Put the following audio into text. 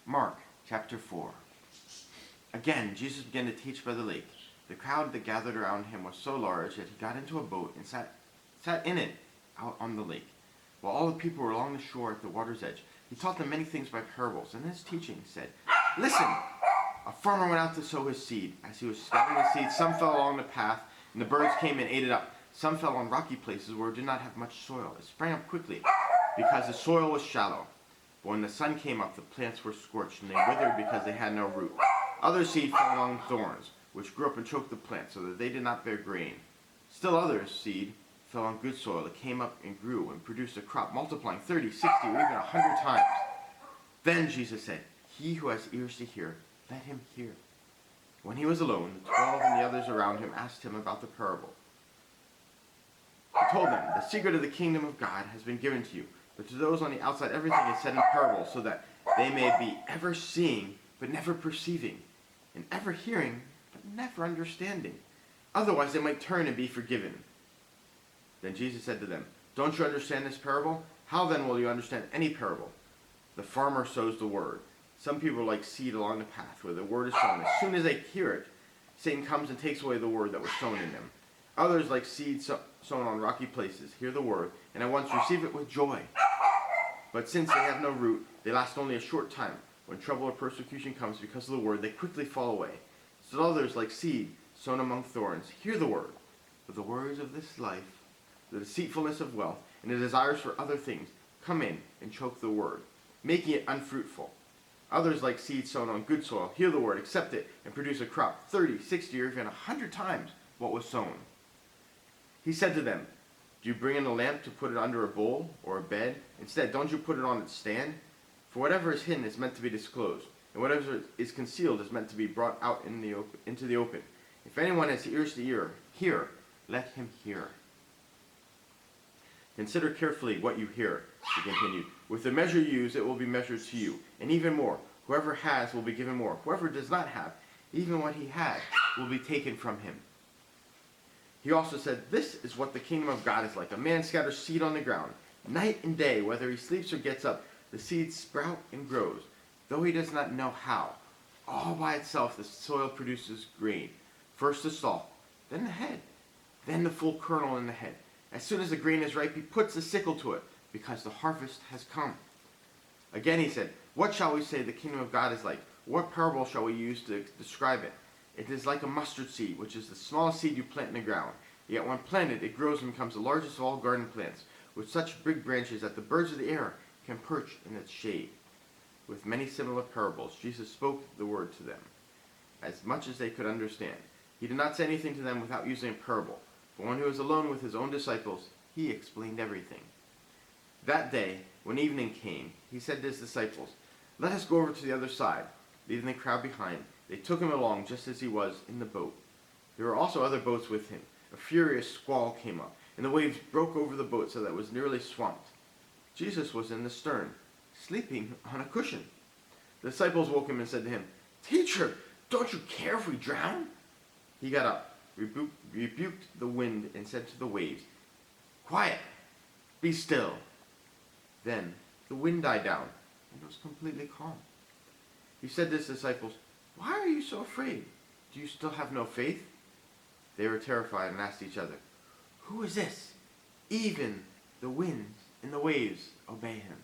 Mark chapter 4. Again, Jesus began to teach by the lake. The crowd that gathered around him was so large that he got into a boat and sat in it out on the lake, while all the people were along the shore at the water's edge. He taught them many things by parables, and in his teaching he said, "Listen! A farmer went out to sow his seed. As he was scattering the seed, some fell along the path, and the birds came and ate it up. Some fell on rocky places where it did not have much soil. It sprang up quickly, because the soil was shallow. But when the sun came up, the plants were scorched, and they withered because they had no root. Other seed fell among thorns, which grew up and choked the plant, so that they did not bear grain. Still other seed fell on good soil. It came up and grew and produced a crop, multiplying 30, 60, or even 100 times." Then Jesus said, "He who has ears to hear, let him hear." When he was alone, the 12 and the others around him asked him about the parable. He told them, "The secret of the kingdom of God has been given to you, but to those on the outside everything is said in parables, so that they may be ever seeing but never perceiving, and ever hearing but never understanding. Otherwise they might turn and be forgiven." Then Jesus said to them, "Don't you understand this parable? How then will you understand any parable? The farmer sows the word. Some people are like seed along the path where the word is sown. As soon as they hear it, Satan comes and takes away the word that was sown in them. Others, like seed sown on rocky places, hear the word and at once receive it with joy. But since they have no root, they last only a short time. When trouble or persecution comes because of the word, they quickly fall away. Still others, like seed sown among thorns, hear the word, but the words of this life, the deceitfulness of wealth, and the desires for other things come in and choke the word, making it unfruitful. Others, like seed sown on good soil, hear the word, accept it, and produce a crop 30, 60, or even 100 times what was sown." He said to them, "Do you bring in a lamp to put it under a bowl or a bed? Instead, don't you put it on its stand? For whatever is hidden is meant to be disclosed, and whatever is concealed is meant to be brought out into the open. If anyone has ears to hear, let him hear." "Consider carefully what you hear," he continued. "With the measure you use, it will be measured to you, and even more. Whoever has will be given more. Whoever does not have, even what he has, will be taken from him." He also said, "This is what the kingdom of God is like. A man scatters seed on the ground. Night and day, whether he sleeps or gets up, the seed sprouts and grows, though he does not know how. All by itself the soil produces grain. First the stalk, then the head, then the full kernel in the head. As soon as the grain is ripe, he puts the sickle to it, because the harvest has come." Again he said, "What shall we say the kingdom of God is like? What parable shall we use to describe it? It is like a mustard seed, which is the smallest seed you plant in the ground. Yet when planted, it grows and becomes the largest of all garden plants, with such big branches that the birds of the air can perch in its shade." With many similar parables, Jesus spoke the word to them, as much as they could understand. He did not say anything to them without using a parable. But when he was alone with his own disciples, he explained everything. That day, when evening came, he said to his disciples, "Let us go over to the other side." Leaving the crowd behind, they took him along just as he was in the boat. There were also other boats with him. A furious squall came up, and the waves broke over the boat so that it was nearly swamped. Jesus was in the stern, sleeping on a cushion. The disciples woke him and said to him, "Teacher, don't you care if we drown?" He got up, rebuked the wind, and said to the waves, "Quiet, be still." Then the wind died down, and it was completely calm. He said to his disciples, "Why are you so afraid? Do you still have no faith?" They were terrified and asked each other, "Who is this? Even the winds and the waves obey him."